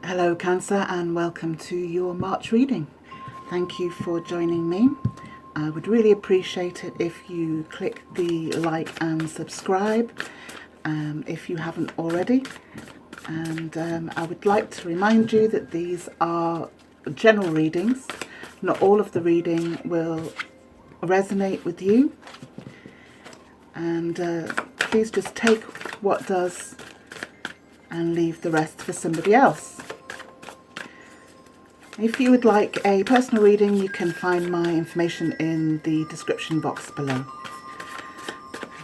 Hello Cancer, and welcome to your March reading. Thank you for joining me. I would really appreciate it if you click the like and subscribe if you haven't already. And I would like to remind you that these are general readings. Not all of the reading will resonate with you. And please just take what does and leave the rest for somebody else. If you would like a personal reading, you can find my information in the description box below.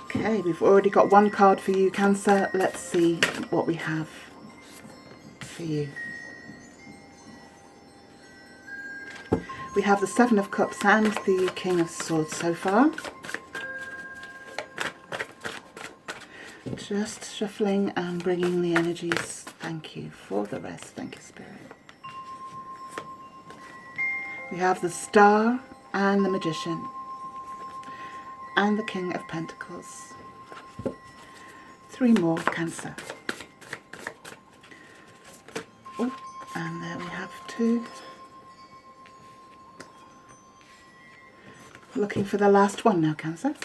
Okay, we've already got one card for you, Cancer. Let's see what we have for you. We have the Seven of Cups and the King of Swords so far. Just shuffling and bringing the energies. Thank you for the rest. Thank you, Spirit. We have the Star and the Magician and the King of Pentacles. Three more, Cancer. Oh, and there we have two. Looking for the last one now, Cancer.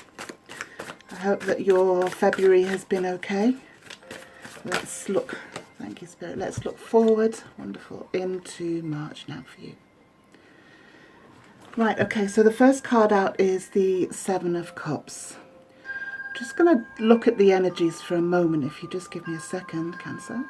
I hope that your February has been okay. Let's look, thank you, Spirit. Let's look forward, wonderful, into March now for you. Right, okay, so the first card out is the Seven of Cups. I'm just going to look at the energies for a moment, if you just give me a second, Cancer.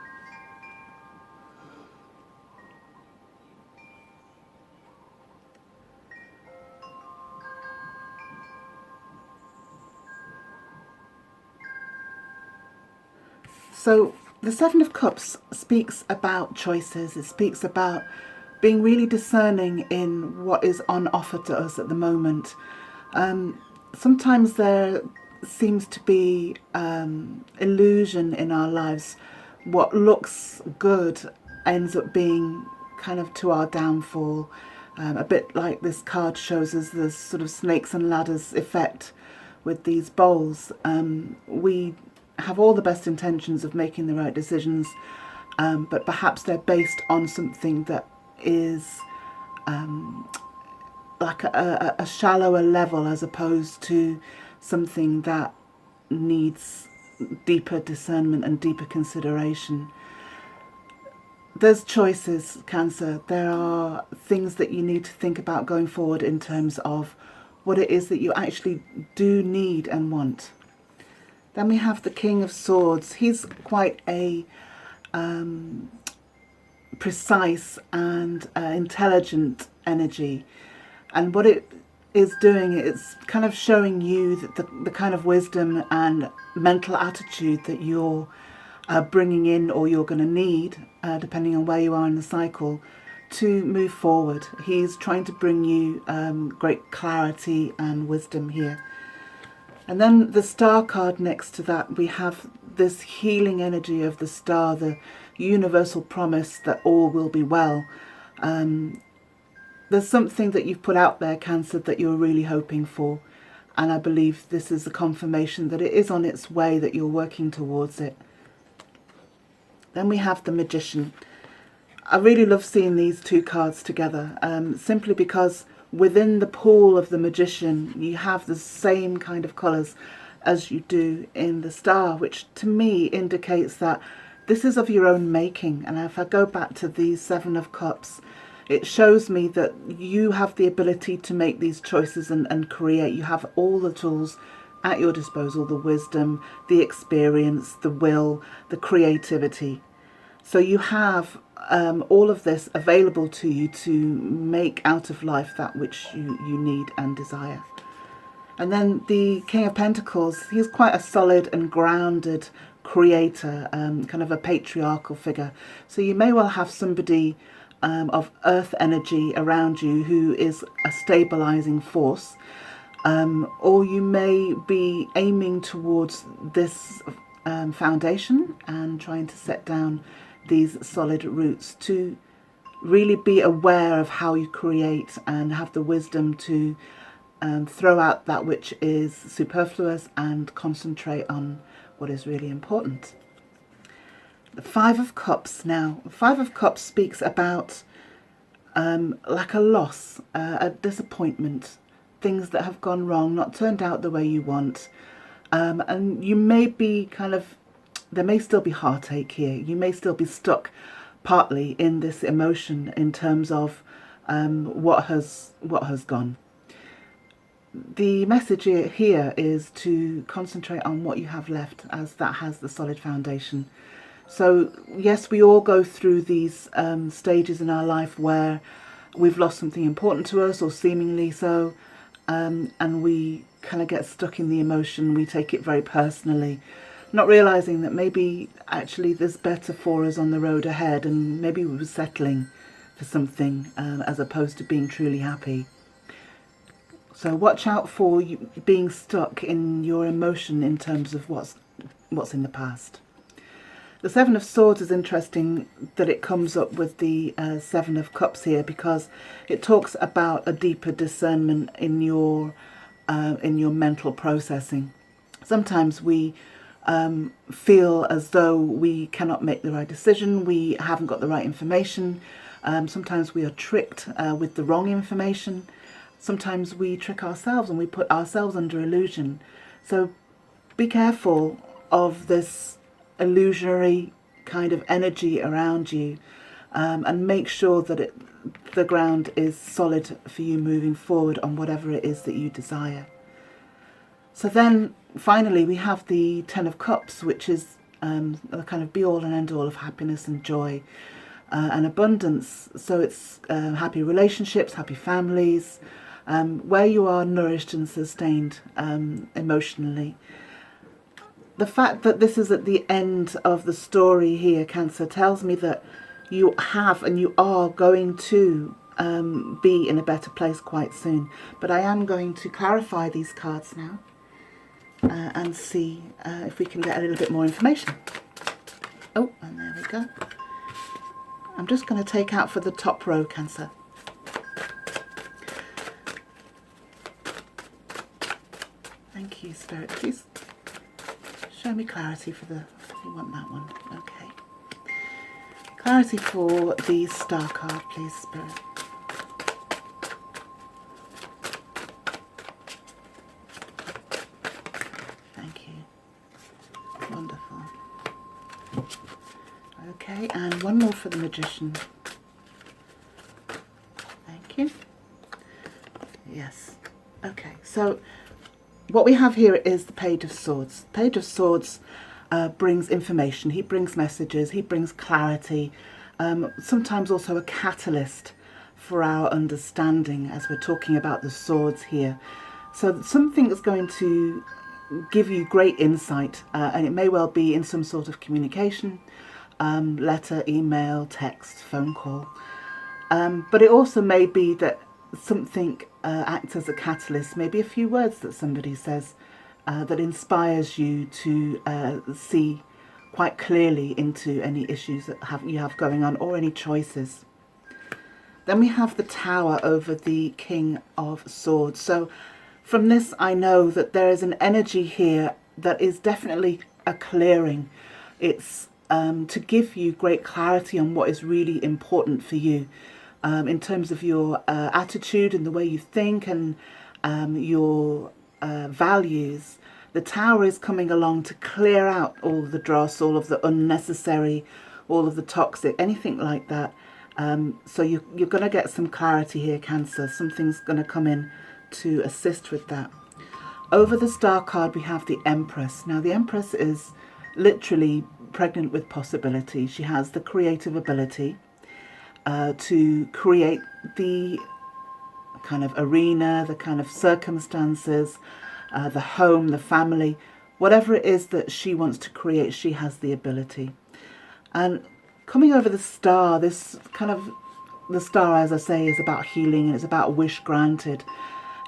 So the Seven of Cups speaks about choices. It speaks about being really discerning in what is on offer to us at the moment. Sometimes there seems to be illusion in our lives. What looks good ends up being kind of to our downfall. A bit like this card shows us, the sort of snakes and ladders effect with these bowls. We have all the best intentions of making the right decisions, but perhaps they're based on something that is like a shallower level, as opposed to something that needs deeper discernment and deeper consideration. There's choices, Cancer. There are things that you need to think about going forward in terms of what it is that you actually do need and want. Then we have the King of Swords. He's quite a precise and intelligent energy, and what it is doing, it's kind of showing you that the kind of wisdom and mental attitude that you're bringing in, or you're going to need, depending on where you are in the cycle, to move forward. He's trying to bring you great clarity and wisdom here. And then the Star card next to that, we have this healing energy of the Star, the universal promise that all will be well. There's something that you've put out there, Cancer, that you're really hoping for. And I believe this is a confirmation that it is on its way, that you're working towards it. Then we have the Magician. I really love seeing these two cards together, simply because within the pool of the Magician, you have the same kind of colours as you do in the Star, which to me indicates that this is of your own making. And if I go back to the Seven of Cups, it shows me that you have the ability to make these choices and create. You have all the tools at your disposal, the wisdom, the experience, the will, the creativity. So you have all of this available to you to make out of life that which you need and desire. And then the King of Pentacles, he's quite a solid and grounded creator, kind of a patriarchal figure. So you may well have somebody of earth energy around you who is a stabilizing force, or you may be aiming towards this foundation and trying to set down these solid roots to really be aware of how you create and have the wisdom to throw out that which is superfluous and concentrate on what is really important. The Five of Cups now. The Five of Cups speaks about like a loss, a disappointment, things that have gone wrong, not turned out the way you want. And you may be there may still be heartache here. You may still be stuck partly in this emotion in terms of what has gone. The message here is to concentrate on what you have left, as that has the solid foundation. So yes, we all go through these stages in our life where we've lost something important to us, or seemingly so, and we kind of get stuck in the emotion. We take it very personally, not realizing that maybe actually there's better for us on the road ahead, and maybe we were settling for something as opposed to being truly happy. So watch out for you being stuck in your emotion in terms of what's in the past. The Seven of Swords is interesting that it comes up with the Seven of Cups here, because it talks about a deeper discernment in your mental processing. Sometimes we feel as though we cannot make the right decision, we haven't got the right information. Sometimes we are tricked with the wrong information. Sometimes we trick ourselves and we put ourselves under illusion. So be careful of this illusionary kind of energy around you, and make sure that the ground is solid for you moving forward on whatever it is that you desire. So then finally we have the Ten of Cups, which is the kind of be all and end all of happiness and joy and abundance. So it's happy relationships, happy families, where you are nourished and sustained emotionally. The fact that this is at the end of the story here, Cancer, tells me that you have and you are going to be in a better place quite soon. But I am going to clarify these cards now and see if we can get a little bit more information. Oh, and there we go. I'm just going to take out for the top row, Cancer. Thank you, Spirit. Please show me clarity for you want that one. Okay. Clarity for the Star card, please, Spirit. Thank you. Wonderful. Okay, and one more for the Magician. Thank you. Yes. Okay, so what we have here is the Page of Swords. Page of Swords brings information, he brings messages, he brings clarity, sometimes also a catalyst for our understanding as we're talking about the swords here. So something that's going to give you great insight, and it may well be in some sort of communication, letter, email, text, phone call. But it also may be that something acts as a catalyst, maybe a few words that somebody says that inspires you to see quite clearly into any issues that you have going on, or any choices. Then we have the Tower over the King of Swords. So from this I know that there is an energy here that is definitely a clearing. It's to give you great clarity on what is really important for you. In terms of your attitude and the way you think and your values. The Tower is coming along to clear out all of the dross, all of the unnecessary, all of the toxic, anything like that. So you're going to get some clarity here, Cancer. Something's going to come in to assist with that. Over the Star card we have the Empress. Now the Empress is literally pregnant with possibility. She has the creative ability to create the kind of arena, the kind of circumstances, the home, the family, whatever it is that she wants to create, she has the ability. And coming over the Star, this kind of, the Star, as I say, is about healing and it's about wish granted.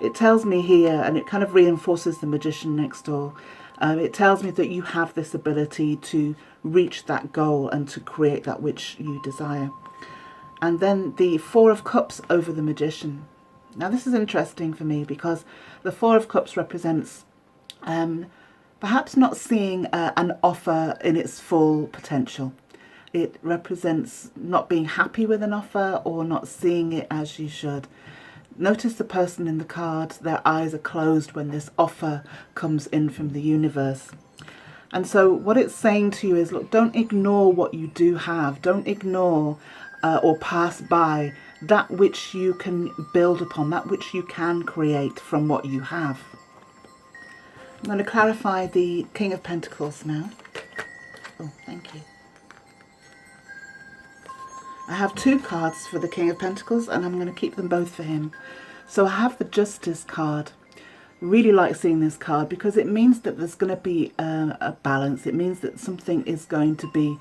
It tells me here, and it kind of reinforces the Magician next door, it tells me that you have this ability to reach that goal and to create that which you desire. And then the Four of Cups over the Magician. Now this is interesting for me because the Four of Cups represents perhaps not seeing an offer in its full potential. It represents not being happy with an offer or not seeing it as you should. Notice the person in the card, their eyes are closed when this offer comes in from the universe. And so what it's saying to you is, look, don't ignore what you do have. Don't ignore or pass by that which you can build upon, that which you can create from what you have. I'm going to clarify the King of Pentacles now. Oh, thank you. I have two cards for the King of Pentacles, and I'm going to keep them both for him. So I have the Justice card. Really like seeing this card because it means that there's going to be a balance. It means that something is going to be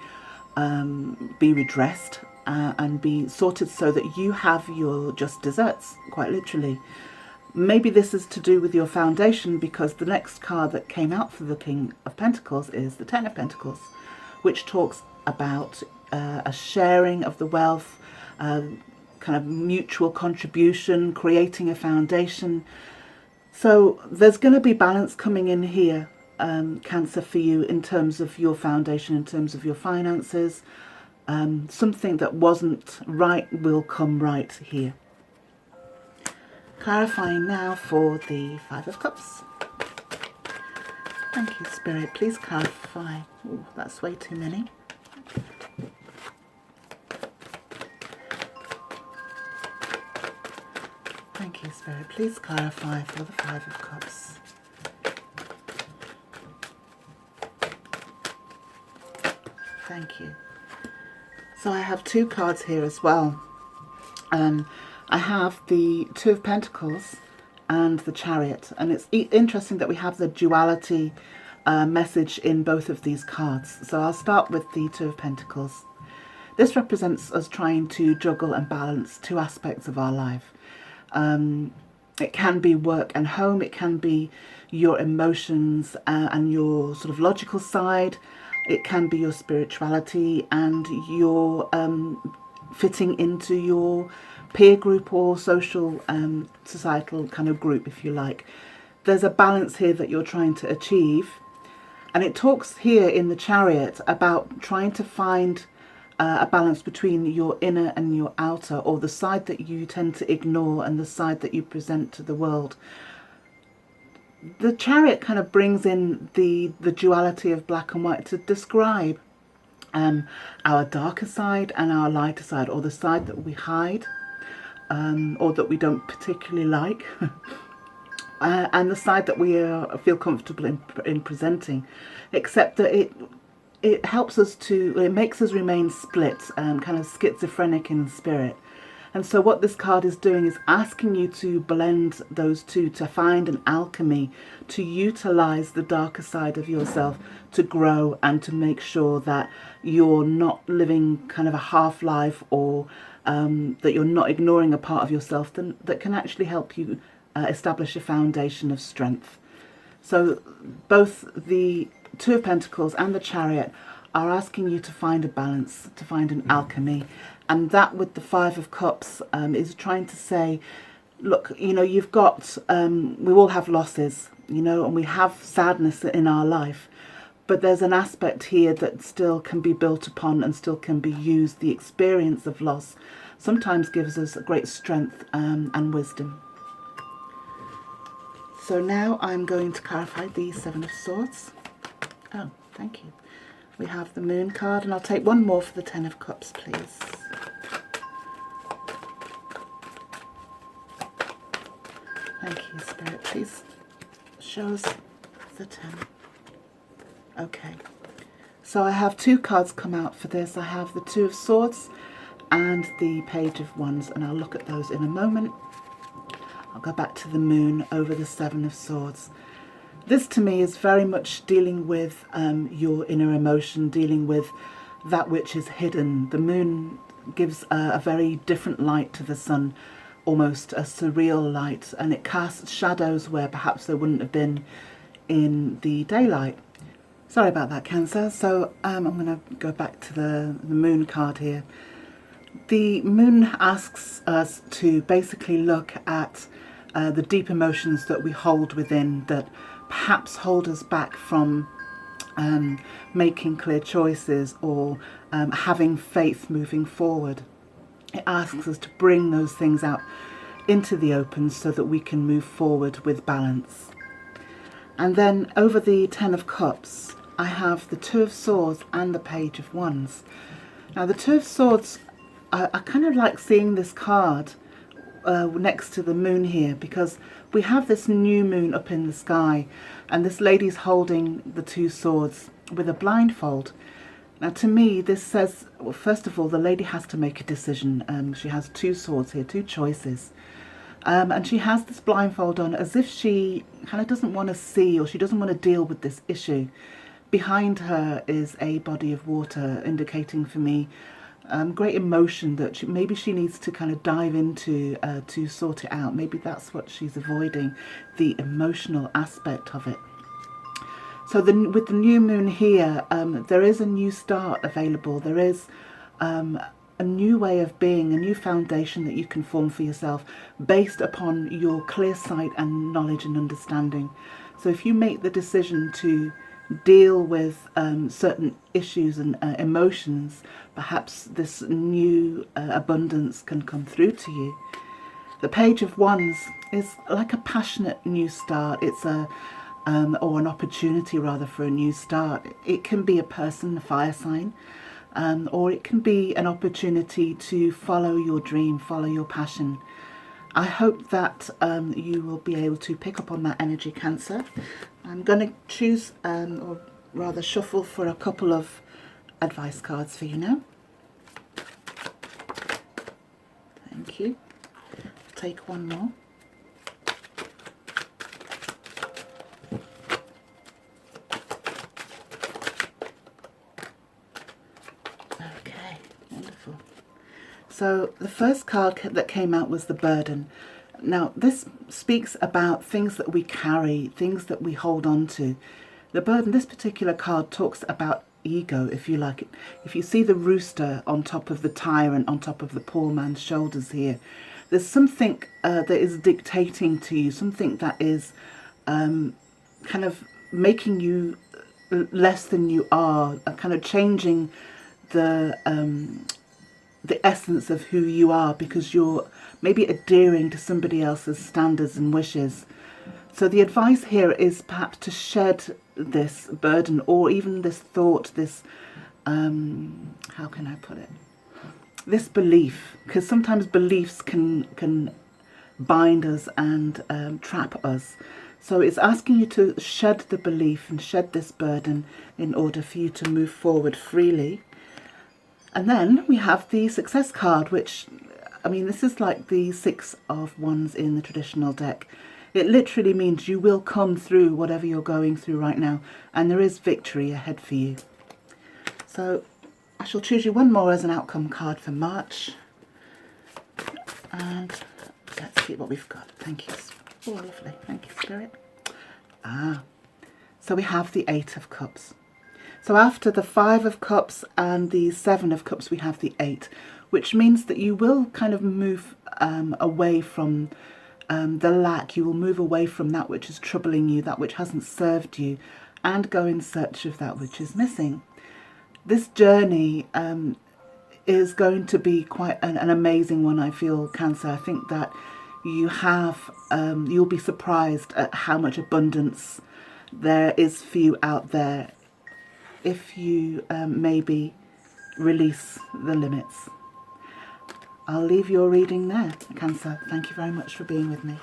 redressed and be sorted so that you have your just desserts, quite literally. Maybe this is to do with your foundation, because the next card that came out for the King of Pentacles is the Ten of Pentacles, which talks about a sharing of the wealth, kind of mutual contribution, creating a foundation. So there's going to be balance coming in here, Cancer, for you in terms of your foundation, in terms of your finances. Something that wasn't right will come right here. Clarifying now for the Five of Cups. Thank you, Spirit. Please clarify. Ooh, that's way too many. Thank you, Spirit. Please clarify for the Five of Cups. Thank you. So I have two cards here as well. I have the Two of Pentacles and the Chariot. And it's interesting that we have the duality message in both of these cards. So I'll start with the Two of Pentacles. This represents us trying to juggle and balance two aspects of our life. It can be work and home. It can be your emotions and your sort of logical side. It can be your spirituality and your fitting into your peer group or social societal kind of group, if you like. There's a balance here that you're trying to achieve. And it talks here in the Chariot about trying to find a balance between your inner and your outer, or the side that you tend to ignore and the side that you present to the world. The Chariot kind of brings in the duality of black and white to describe our darker side and our lighter side, or the side that we hide or that we don't particularly like, and the side that we feel comfortable in presenting, except that it helps us to, it makes us remain split, kind of schizophrenic in spirit. And so what this card is doing is asking you to blend those two, to find an alchemy, to utilize the darker side of yourself to grow and to make sure that you're not living kind of a half life, or that you're not ignoring a part of yourself that can actually help you establish a foundation of strength. So both the Two of Pentacles and the Chariot are asking you to find a balance, to find an alchemy. And that with the Five of Cups is trying to say, look, you know, you've got, we all have losses, you know, and we have sadness in our life. But there's an aspect here that still can be built upon and still can be used. The experience of loss sometimes gives us great strength and wisdom. So now I'm going to clarify the Seven of Swords. Oh, thank you. We have the Moon card, and I'll take one more for the Ten of Cups, please. Thank you, Spirit. Please show us the 10. Okay. So I have two cards come out for this. I have the Two of Swords and the Page of Wands, and I'll look at those in a moment. I'll go back to the Moon over the Seven of Swords. This to me is very much dealing with your inner emotion, dealing with that which is hidden. The Moon gives a very different light to the sun, almost a surreal light, and it casts shadows where perhaps there wouldn't have been in the daylight. Sorry about that, Cancer. So I'm going to go back to the Moon card here. The Moon asks us to basically look at the deep emotions that we hold within, that perhaps hold us back from making clear choices, or having faith moving forward. It asks us to bring those things out into the open so that we can move forward with balance. And then over the Ten of Cups, I have the Two of Swords and the Page of Wands. Now the Two of Swords, I kind of like seeing this card next to the moon here, because we have this new moon up in the sky, and this lady's holding the two swords with a blindfold. Now to me this says, well, first of all, the lady has to make a decision. She has two swords here, two choices. And she has this blindfold on as if she kind of doesn't want to see, or she doesn't want to deal with this issue. Behind her is a body of water, indicating for me great emotion that maybe she needs to kind of dive into to sort it out. Maybe that's what she's avoiding, the emotional aspect of it. So with the new moon here, there is a new start available. There is a new way of being, a new foundation that you can form for yourself based upon your clear sight and knowledge and understanding. So if you make the decision to deal with certain issues and emotions, perhaps this new abundance can come through to you. The Page of Wands is like a passionate new start. It's or an opportunity rather for a new start. It can be a person, a fire sign, or it can be an opportunity to follow your dream, follow your passion. I hope that you will be able to pick up on that energy, Cancer. I'm going to choose, or rather shuffle for a couple of advice cards for you now. Thank you. Take one more. Okay, wonderful. So the first card that came out was the Burden. Now this speaks about things that we carry, things that we hold on to. The Burden, this particular card talks about ego, if you like it. If you see the rooster on top of the tyrant, on top of the poor man's shoulders here, there's something that is dictating to you, something that is kind of making you less than you are, kind of changing the essence of who you are, because you're maybe adhering to somebody else's standards and wishes. So the advice here is perhaps to shed this burden, or even this thought, this how can I put it, this belief, because sometimes beliefs can bind us and trap us. So it's asking you to shed the belief and shed this burden in order for you to move forward freely. And then we have the Success card, which, I mean, this is like the Six of Wands in the traditional deck. It literally means you will come through whatever you're going through right now, and there is victory ahead for you. So I shall choose you one more as an outcome card for March. And let's see what we've got. Thank you. Oh, lovely. Thank you, Spirit. So we have the Eight of Cups. So after the Five of Cups and the Seven of Cups, we have the Eight, which means that you will kind of move away from the lack. You will move away from that which is troubling you, that which hasn't served you, and go in search of that which is missing. This journey is going to be quite an amazing one, I feel, Cancer. I think that you have, you'll be surprised at how much abundance there is for you out there if you maybe release the limits. I'll leave your reading there, Cancer. Thank you very much for being with me.